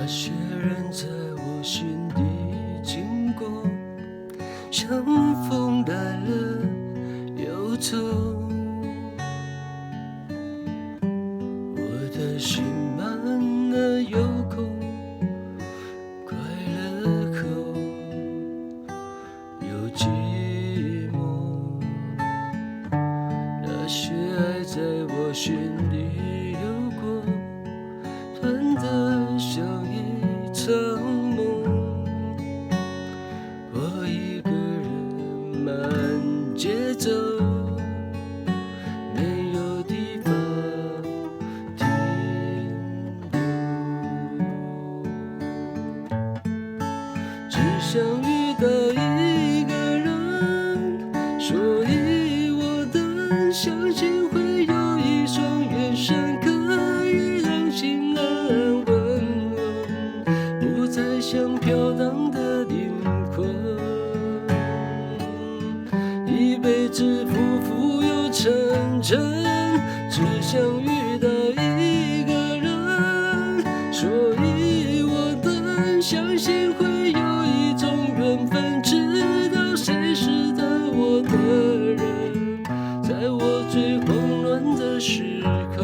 些人在我心底经过，像风来了又走，我的心满了又空，快乐后又寂寞。那些爱在我心里流过，短得像一场梦。我一个人慢节奏，没有地方停留，只想遇到一个人，所以我的相信会有一双眼神可以让心安稳稳，不再像飘荡的灵魂，一辈子浮浮又沉沉，只想遇到一个人，所以我的相信会有一种缘分，知道谁是的我的人，在我最慌乱的时候，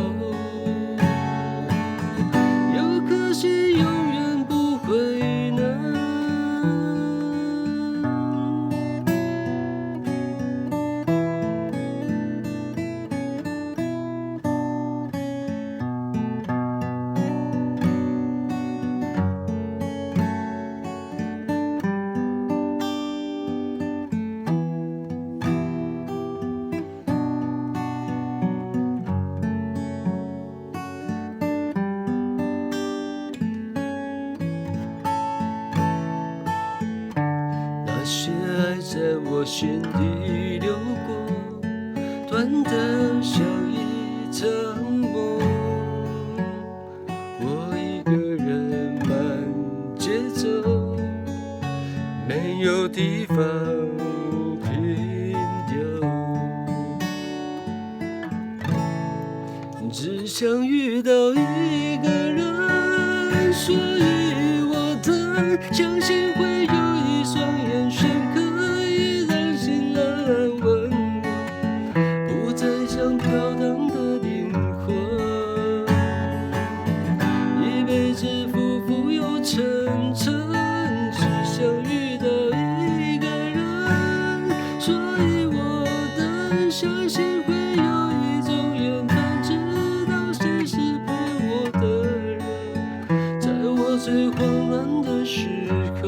有颗心永远不会能。那些爱在我心底流过，短得像一场梦。我一个人慢节奏，没有地方停留，只想遇到一个人，所以我的相信会有一双眼神可以让心安稳稳，不再像飘荡的灵魂，一辈子浮浮又沉沉，只想遇到一个人，所以我的相信会有一种缘分，知道谁是陪我的人，在我最慌乱的时候，